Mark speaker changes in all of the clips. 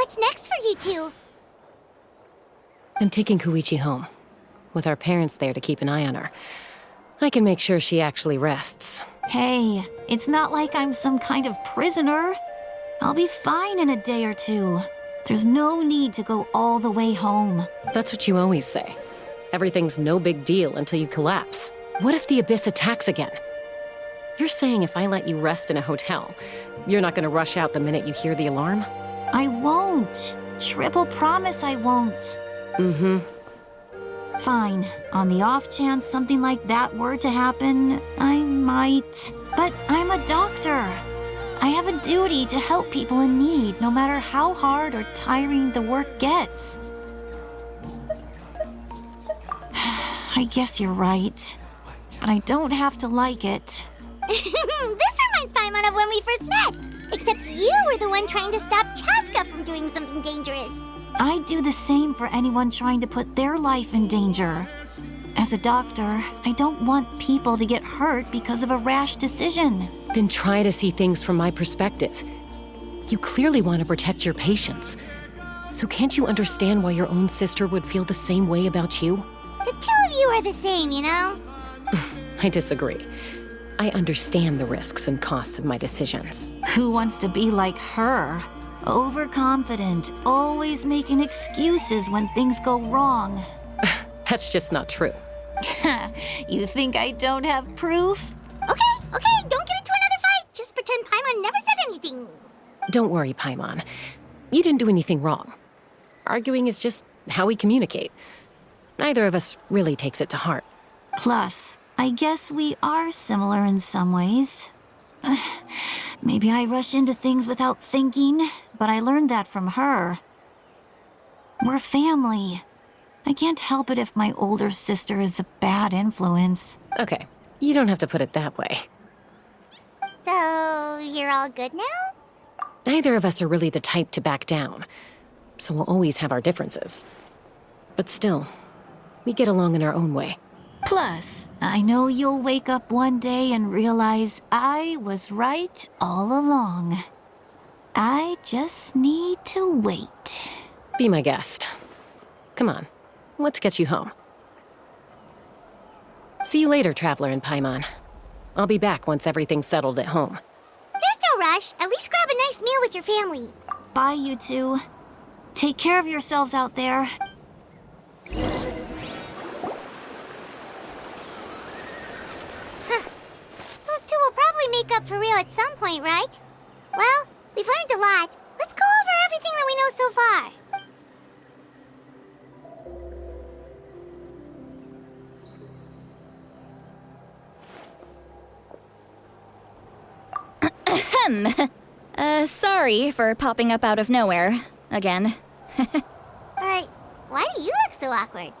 Speaker 1: What's next for you two?
Speaker 2: I'm taking Koichi home, with our parents there to keep an eye on her. I can make sure she actually rests.
Speaker 3: Hey, it's not like I'm some kind of prisoner. I'll be fine in a day or two. There's no need to go all the way home.
Speaker 2: That's what you always say. Everything's no big deal until you collapse. What if the Abyss attacks again? You're saying if I let you rest in a hotel, you're not gonna rush out the minute you hear the alarm?
Speaker 3: I won't. Triple promise I won't.
Speaker 2: Mm-hmm.
Speaker 3: Fine. On the off chance something like that were to happen, I might. But I'm a doctor. I have a duty to help people in need, no matter how hard or tiring the work gets. I guess you're right. But I don't have to like it.
Speaker 1: This reminds Paimon of when we first met. Except you were the one trying to stop Chaska from doing something dangerous.
Speaker 3: I'd do the same for anyone trying to put their life in danger. As a doctor, I don't want people to get hurt because of a rash decision.
Speaker 2: Then try to see things from my perspective. You clearly want to protect your patients. So can't you understand why your own sister would feel the same way about you?
Speaker 1: The two of you are the same, you know?
Speaker 2: I disagree. I understand the risks and costs of my decisions.
Speaker 3: Who wants to be like her? Overconfident, always making excuses when things go wrong.
Speaker 2: That's just not true.
Speaker 3: You think I don't have proof?
Speaker 1: Okay, don't get into another fight. Just pretend Paimon never said anything.
Speaker 2: Don't worry, Paimon. You didn't do anything wrong. Arguing is just how we communicate. Neither of us really takes it to heart.
Speaker 3: Plus, I guess we are similar in some ways. Maybe I rush into things without thinking, but I learned that from her. We're family. I can't help it if my older sister is a bad influence.
Speaker 2: Okay, you don't have to put it that way.
Speaker 1: So, you're all good now?
Speaker 2: Neither of us are really the type to back down, so we'll always have our differences. But still, we get along in our own way.
Speaker 3: Plus, I know you'll wake up one day and realize I was right all along. I just need to wait.
Speaker 2: Be my guest. Come on, let's get you home. See you later, Traveler and Paimon. I'll be back once everything's settled at home.
Speaker 1: There's no rush. At least grab a nice meal with your family.
Speaker 3: Bye, you two. Take care of yourselves out there.
Speaker 1: Those two will probably make up for real at some point, right? Well, we've learned a lot. Let's go over everything that we know so far.
Speaker 4: Sorry for popping up out of nowhere. Again.
Speaker 1: Why do you look so awkward?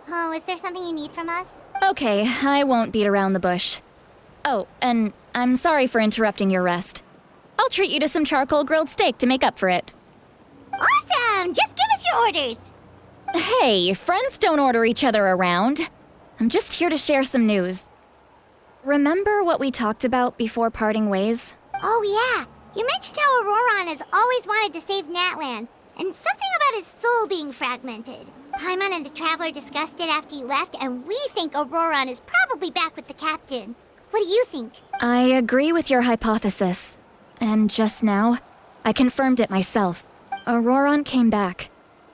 Speaker 1: Oh, is there something you need from us?
Speaker 4: Okay, I won't beat around the bush. Oh, and I'm sorry for interrupting your rest. I'll treat you to some charcoal grilled steak to make up for it.
Speaker 1: Awesome! Just give us your orders.
Speaker 4: Hey, friends don't order each other around. I'm just here to share some news. Remember what we talked about before parting ways?
Speaker 1: Oh, yeah. You mentioned how Auroron has always wanted to save Natlan, and something about his soul being fragmented. Paimon and the Traveler discussed it after you left, and we think Auroron is probably back with the captain. What do you think?
Speaker 4: I agree with your hypothesis. And just now, I confirmed it myself. Auroron came back.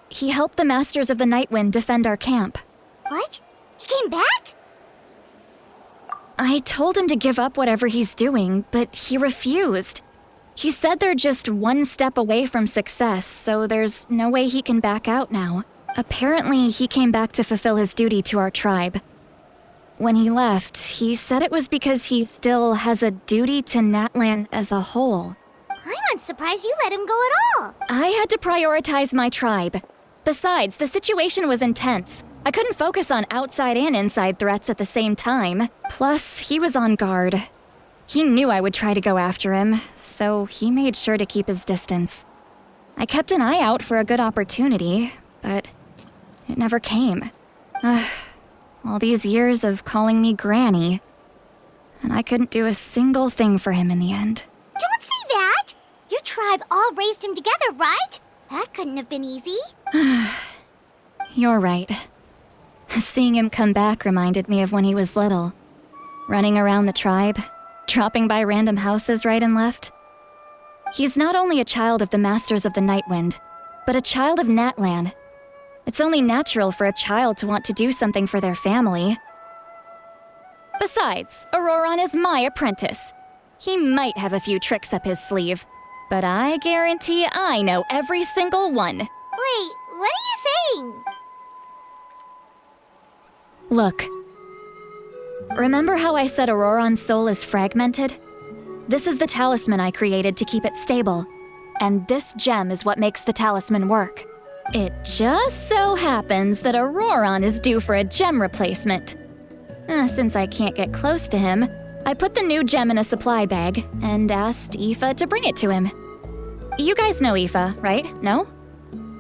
Speaker 4: He helped the Masters of the Nightwind defend our camp.
Speaker 1: What? He came back?
Speaker 4: I told him to give up whatever he's doing, but he refused. He said they're just one step away from success, so there's no way he can back out now. Apparently, he came back to fulfill his duty to our tribe. When he left, he said it was because he still has a duty to Natlan as a whole.
Speaker 1: I'm unsurprised you let him go at all.
Speaker 4: I had to prioritize my tribe. Besides, the situation was intense. I couldn't focus on outside and inside threats at the same time. Plus, he was on guard. He knew I would try to go after him, so he made sure to keep his distance. I kept an eye out for a good opportunity, but it never came. All these years of calling me Granny, and I couldn't do a single thing for him in the end.
Speaker 1: Don't say that! Your tribe all raised him together, right? That couldn't have been easy.
Speaker 4: You're right. Seeing him come back reminded me of when he was little. Running around the tribe, dropping by random houses right and left. He's not only a child of the Masters of the Nightwind, but a child of Natlan. It's only natural for a child to want to do something for their family. Besides, Auroron is my apprentice. He might have a few tricks up his sleeve, but I guarantee I know every single one.
Speaker 1: Wait, what are you saying?
Speaker 4: Look. Remember how I said Auroron's soul is fragmented? This is the talisman I created to keep it stable. And this gem is what makes the talisman work. It just so happens that Auroron is due for a gem replacement. Since I can't get close to him, I put the new gem in a supply bag and asked Aoife to bring it to him. You guys know Aoife, right? No?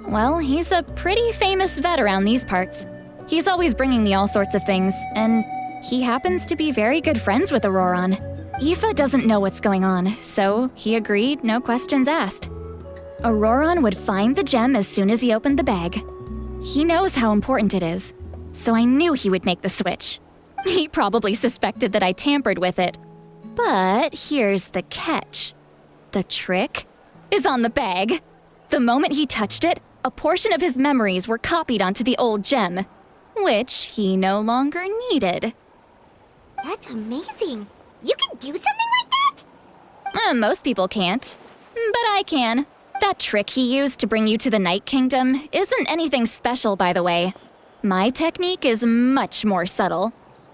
Speaker 4: Well, he's a pretty famous vet around these parts. He's always bringing me all sorts of things, and he happens to be very good friends with Auroron. Aoife doesn't know what's going on, so he agreed, no questions asked. Auroron would find the gem as soon as he opened the bag. He knows how important it is, so I knew he would make the switch. He probably suspected that I tampered with it. But here's the catch. The trick is on the bag. The moment he touched it, a portion of his memories were copied onto the old gem, which he no longer needed.
Speaker 1: That's amazing. You can do something like that?
Speaker 4: Most people can't, but I can. That trick he used to bring you to the Night Kingdom isn't anything special, by the way. My technique is much more subtle.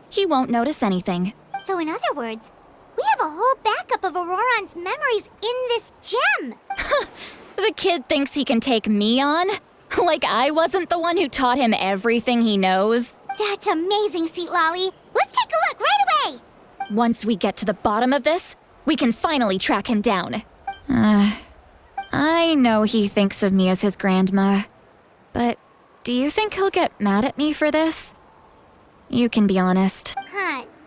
Speaker 4: He won't notice anything.
Speaker 1: So in other words, we have a whole backup of Auroron's memories in this gem.
Speaker 4: The kid thinks he can take me on? Like I wasn't the one who taught him everything he knows?
Speaker 1: That's amazing, Seat Lolly. Let's take a look right away.
Speaker 4: Once we get to the bottom of this, we can finally track him down. I know he thinks of me as his grandma, but do you think he'll get mad at me for this? You can be honest.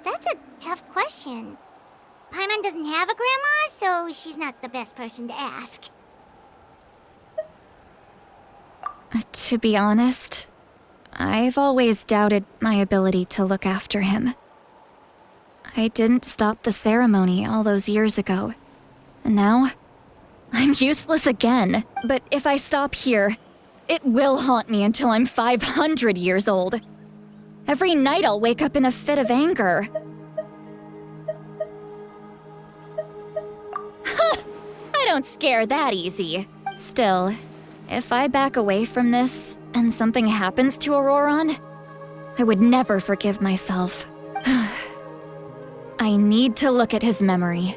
Speaker 1: That's a tough question. Paimon doesn't have a grandma, so she's not the best person to ask.
Speaker 4: To be honest, I've always doubted my ability to look after him. I didn't stop the ceremony all those years ago, and now I'm useless again. But if I stop here, it will haunt me until I'm 500 years old. Every night I'll wake up in a fit of anger. I don't scare that easy. Still, if I back away from this and something happens to Auroron, I would never forgive myself. I need to look at his memory.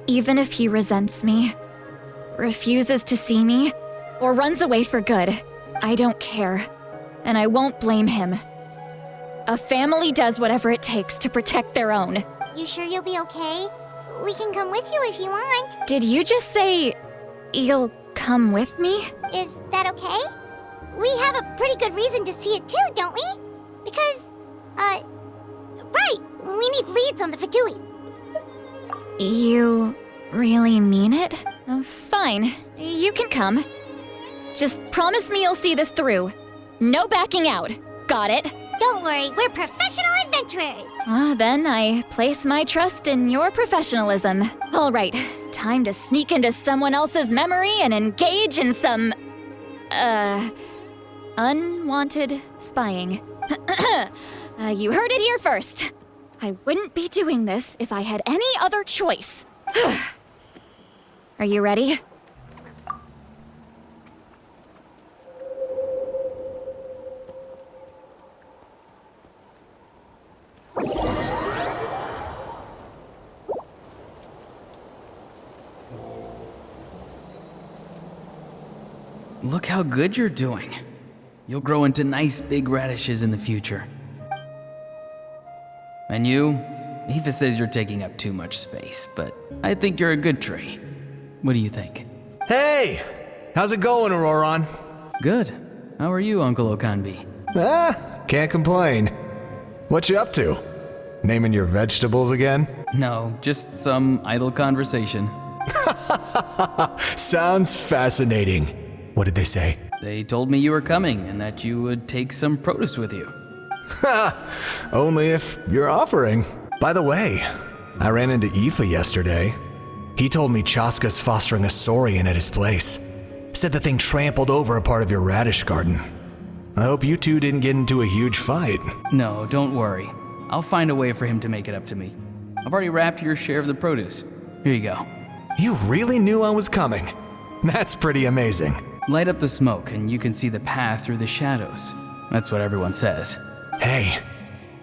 Speaker 4: Even if he resents me, refuses to see me, or runs away for good, I don't care, and I won't blame him. A family does whatever it takes to protect their own.
Speaker 1: You sure you'll be okay? We can come with you if you want.
Speaker 4: Did you just say you'll come with me?
Speaker 1: Is that okay? We have a pretty good reason to see it too, don't we? Because, right, we need leads on the Fatui.
Speaker 4: You really mean it? Fine, you can come. Just promise me you'll see this through. No backing out. Got it?
Speaker 1: Don't worry, we're professional adventurers.
Speaker 4: Then I place my trust in your professionalism. All right, time to sneak into someone else's memory and engage in some, unwanted spying. You heard it here first. I wouldn't be doing this if I had any other choice. Are you ready?
Speaker 5: Look how good you're doing. You'll grow into nice big radishes in the future. And you? Aoife says you're taking up too much space, but I think you're a good tree. What do you think?
Speaker 6: Hey! How's it going, Auroron?
Speaker 5: Good. How are you, Uncle Okanbi?
Speaker 6: Can't complain. What you up to? Naming your vegetables again?
Speaker 5: No, just some idle conversation.
Speaker 6: Sounds fascinating. What did they say?
Speaker 5: They told me you were coming and that you would take some produce with you.
Speaker 6: Ha! Only if you're offering. By the way, I ran into Aoife yesterday. He told me Chaska's fostering a saurian at his place. Said the thing trampled over a part of your radish garden. I hope you two didn't get into a huge fight.
Speaker 5: No, don't worry. I'll find a way for him to make it up to me. I've already wrapped your share of the produce. Here you go.
Speaker 6: You really knew I was coming. That's pretty amazing.
Speaker 5: Light up the smoke and you can see the path through the shadows. That's what everyone says.
Speaker 6: Hey,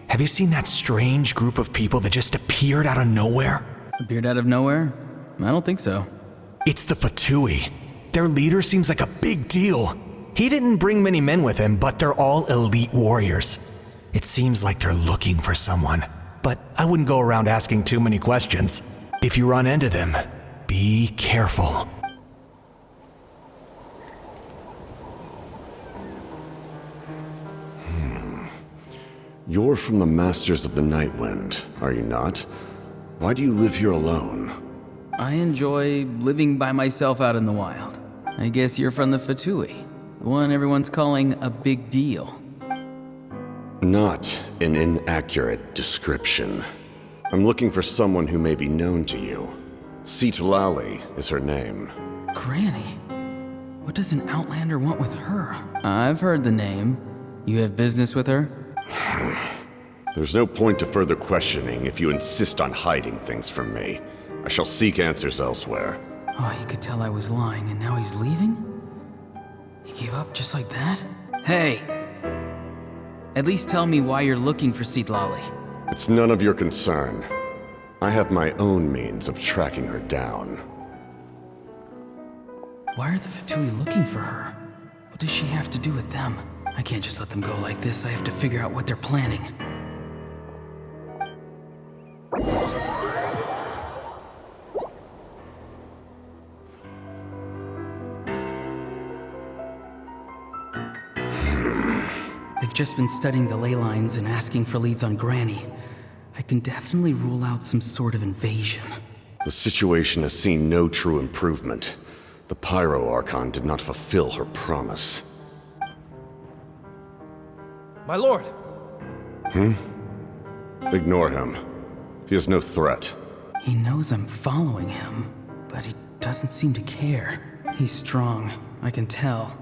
Speaker 6: have you seen that strange group of people that just appeared out of nowhere?
Speaker 5: Appeared out of nowhere? I don't think so.
Speaker 6: It's the Fatui. Their leader seems like a big deal. He didn't bring many men with him, but they're all elite warriors. It seems like they're looking for someone, but I wouldn't go around asking too many questions. If you run into them, be careful.
Speaker 7: You're from the Masters of the Nightwind, are you not? Why do you live here alone?
Speaker 5: I enjoy living by myself out in the wild. I guess you're from the Fatui, the one everyone's calling a big deal.
Speaker 7: Not an inaccurate description. I'm looking for someone who may be known to you. Citlali is her name.
Speaker 5: Granny? What does an Outlander want with her? I've heard the name. You have business with her?
Speaker 7: There's no point to further questioning if you insist on hiding things from me. I shall seek answers elsewhere.
Speaker 5: Oh, he could tell I was lying and now he's leaving? He gave up just like that? Hey! At least tell me why you're looking for Citlali.
Speaker 7: It's none of your concern. I have my own means of tracking her down.
Speaker 5: Why are the Fatui looking for her? What does she have to do with them? I can't just let them go like this. I have to figure out what they're planning. I've just been studying the ley lines and asking for leads on Granny. I can definitely rule out some sort of invasion.
Speaker 7: The situation has seen no true improvement. The Pyro Archon did not fulfill her promise.
Speaker 8: My lord!
Speaker 7: Ignore him. He is no threat.
Speaker 5: He knows I'm following him, but he doesn't seem to care. He's strong, I can tell.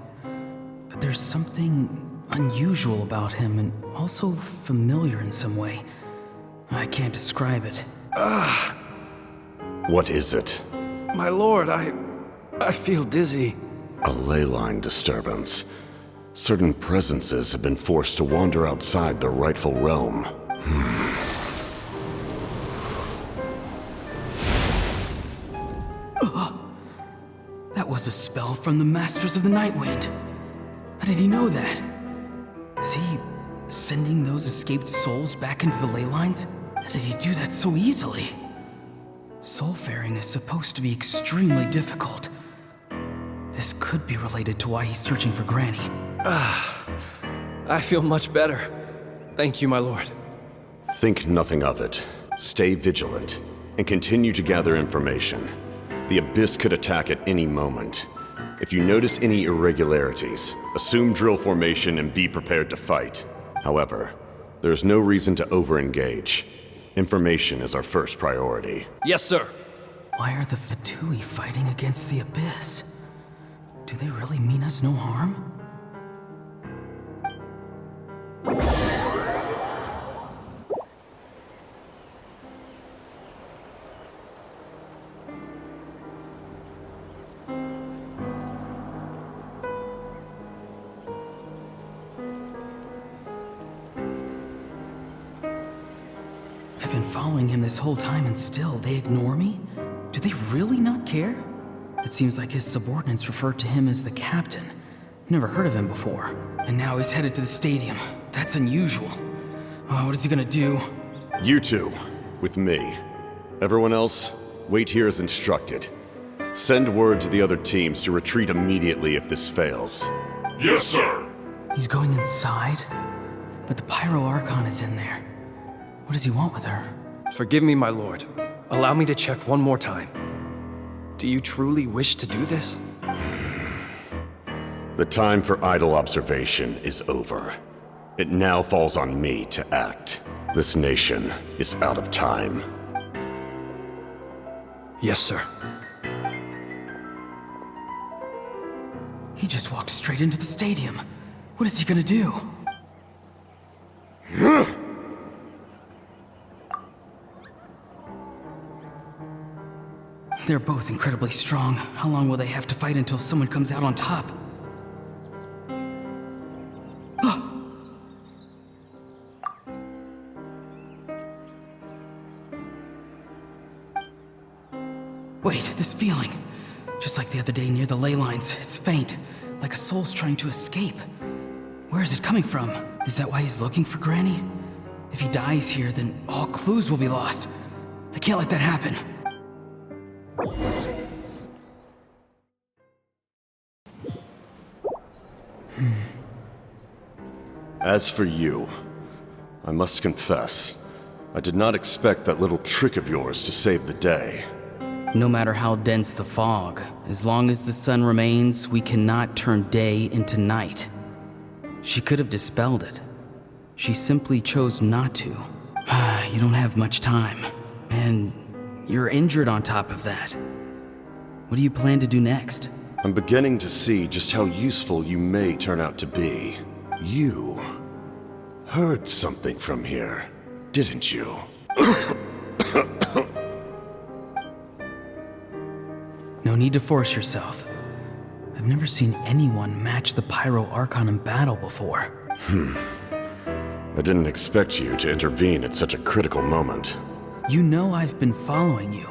Speaker 5: But there's something unusual about him and also familiar in some way. I can't describe it.
Speaker 7: What is it?
Speaker 8: My lord, I feel dizzy.
Speaker 7: A ley line disturbance. Certain presences have been forced to wander outside their rightful realm.
Speaker 5: That was a spell from the Masters of the Nightwind. How did he know that? Is he sending those escaped souls back into the ley lines? How did he do that so easily? Soulfaring is supposed to be extremely difficult. This could be related to why he's searching for Granny.
Speaker 8: I feel much better. Thank you, my lord.
Speaker 7: Think nothing of it. Stay vigilant, and continue to gather information. The Abyss could attack at any moment. If you notice any irregularities, assume drill formation and be prepared to fight. However, there is no reason to over-engage. Information is our first priority.
Speaker 8: Yes, sir.
Speaker 5: Why are the Fatui fighting against the Abyss? Do they really mean us no harm? I've been following him this whole time and still they ignore me? Do they really not care? It seems like his subordinates refer to him as the captain. Never heard of him before. And now he's headed to the stadium. That's unusual. Oh, what is he gonna do?
Speaker 7: You two, with me. Everyone else, wait here as instructed. Send word to the other teams to retreat immediately if this fails.
Speaker 9: Yes, sir.
Speaker 5: He's going inside? But the Pyro Archon is in there. What does he want with her?
Speaker 8: Forgive me, my lord. Allow me to check one more time. Do you truly wish to do this?
Speaker 7: The time for idle observation is over. It now falls on me to act. This nation is out of time.
Speaker 8: Yes, sir.
Speaker 5: He just walked straight into the stadium. What is he gonna do? They're both incredibly strong. How long will they have to fight until someone comes out on top? Wait, this feeling. Just like the other day near the ley lines, it's faint, like a soul's trying to escape. Where is it coming from? Is that why he's looking for Granny? If he dies here, then all clues will be lost. I can't let that happen.
Speaker 7: As for you, I must confess, I did not expect that little trick of yours to save the day.
Speaker 5: No matter how dense the fog, as long as the sun remains, we cannot turn day into night. She could have dispelled it. She simply chose not to. You don't have much time, and you're injured on top of that. What do you plan to do next?
Speaker 7: I'm beginning to see just how useful you may turn out to be. You heard something from here, didn't you?
Speaker 5: No need to force yourself. I've never seen anyone match the Pyro Archon in battle before.
Speaker 7: I didn't expect you to intervene at such a critical moment.
Speaker 5: You know I've been following you.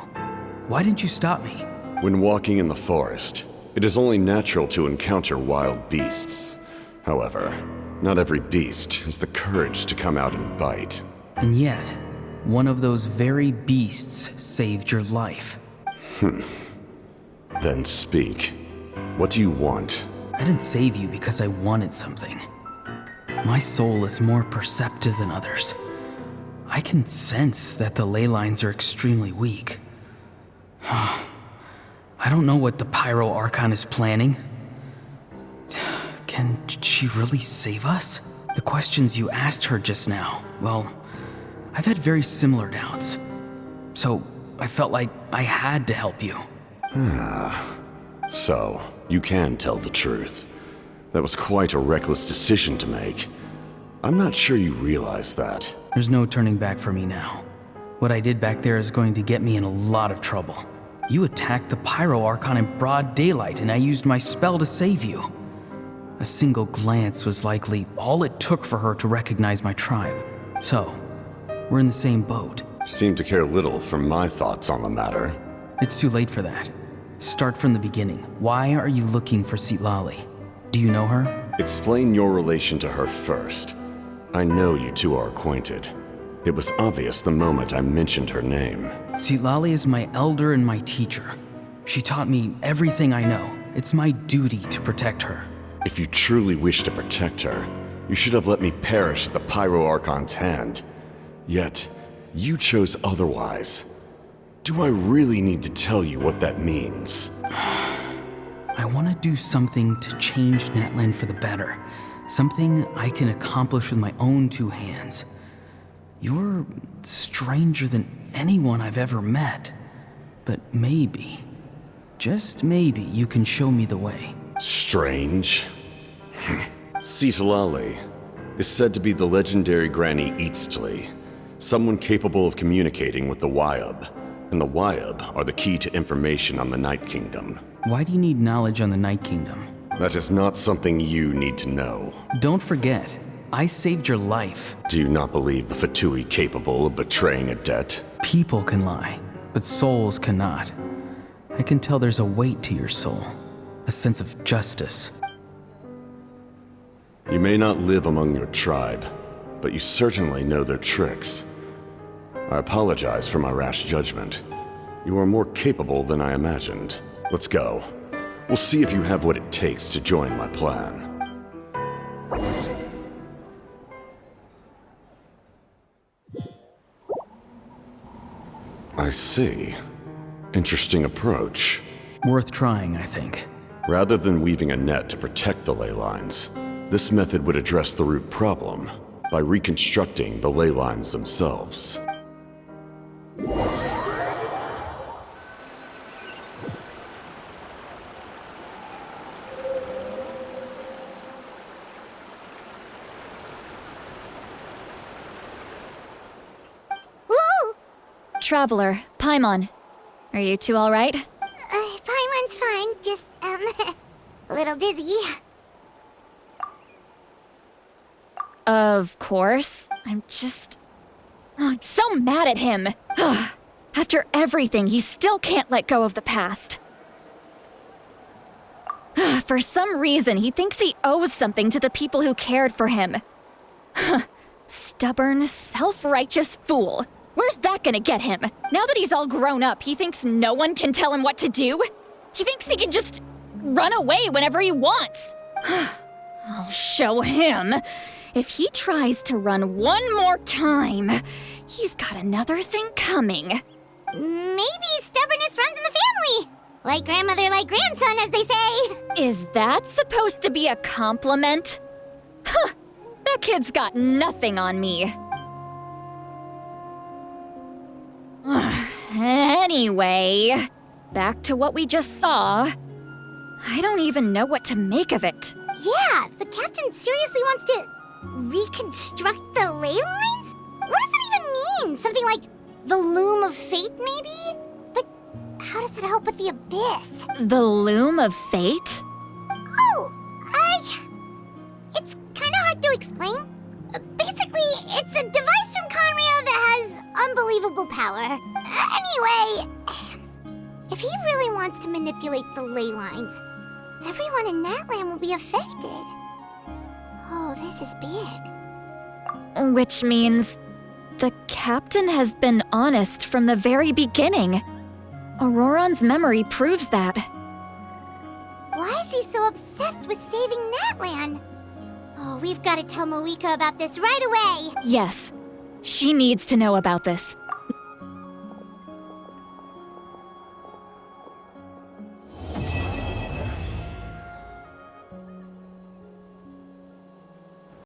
Speaker 5: Why didn't you stop me?
Speaker 7: When walking in the forest, it is only natural to encounter wild beasts. However, not every beast has the courage to come out and bite.
Speaker 5: And yet, one of those very beasts saved your life.
Speaker 7: Then speak. What do you want?
Speaker 5: I didn't save you because I wanted something. My soul is more perceptive than others. I can sense that the ley lines are extremely weak. I don't know what the Pyro Archon is planning. Can she really save us? The questions you asked her just now, well, I've had very similar doubts. So I felt like I had to help you.
Speaker 7: So, you can tell the truth. That was quite a reckless decision to make. I'm not sure you realize that.
Speaker 5: There's no turning back for me now. What I did back there is going to get me in a lot of trouble. You attacked the Pyro Archon in broad daylight, and I used my spell to save you. A single glance was likely all it took for her to recognize my tribe. So, we're in the same boat.
Speaker 7: You seem to care little for my thoughts on the matter.
Speaker 5: It's too late for that. Start from the beginning. Why are you looking for Citlali? Do you know her?
Speaker 7: Explain your relation to her first. I know you two are acquainted. It was obvious the moment I mentioned her name.
Speaker 5: Citlali is my elder and my teacher. She taught me everything I know. It's my duty to protect her.
Speaker 7: If you truly wish to protect her, you should have let me perish at the Pyro Archon's hand. Yet, you chose otherwise. Do I really need to tell you what that means?
Speaker 5: I want to do something to change Natlan for the better. Something I can accomplish with my own two hands. You're stranger than anyone I've ever met. But maybe, just maybe, you can show me the way.
Speaker 7: Strange. Citlali is said to be the legendary Granny Eastli, someone capable of communicating with the Wyab. And the Wyab are the key to information on the Night Kingdom.
Speaker 5: Why do you need knowledge on the Night Kingdom?
Speaker 7: That is not something you need to know.
Speaker 5: Don't forget, I saved your life.
Speaker 7: Do you not believe the Fatui capable of betraying a debt?
Speaker 5: People can lie, but souls cannot. I can tell there's a weight to your soul, a sense of justice.
Speaker 7: You may not live among your tribe, but you certainly know their tricks. I apologize for my rash judgment. You are more capable than I imagined. Let's go. We'll see if you have what it takes to join my plan. I see. Interesting approach.
Speaker 5: Worth trying, I think.
Speaker 7: Rather than weaving a net to protect the ley lines, this method would address the root problem by reconstructing the ley lines themselves.
Speaker 1: Woo!
Speaker 4: Traveler, Paimon. Are you two alright?
Speaker 1: Paimon's fine, just, a little dizzy.
Speaker 4: Of course. I'm so mad at him. After everything, he still can't let go of the past. For some reason, he thinks he owes something to the people who cared for him. Stubborn, self-righteous fool. Where's that gonna get him? Now that he's all grown up, he thinks no one can tell him what to do? He thinks he can just run away whenever he wants. I'll show him. If he tries to run one more time, he's got another thing coming.
Speaker 1: Maybe stubbornness runs in the family. Like grandmother, like grandson, as they say.
Speaker 4: Is that supposed to be a compliment? That kid's got nothing on me. Anyway, back to what we just saw. I don't even know what to make of it.
Speaker 1: Yeah, the captain seriously wants to reconstruct the ley lines? What does that even mean? Something like the loom of fate, maybe? But how does that help with the abyss?
Speaker 4: The loom of fate?
Speaker 1: It's kind of hard to explain. Basically, it's a device from Conrio that has unbelievable power. Anyway, if he really wants to manipulate the ley lines, everyone in Natlan will be affected. Oh, this is big.
Speaker 4: Which means the captain has been honest from the very beginning. Auroron's memory proves that.
Speaker 1: Why is he so obsessed with saving Natlan? Oh, we've got to tell Moeka about this right away.
Speaker 4: Yes, she needs to know about this.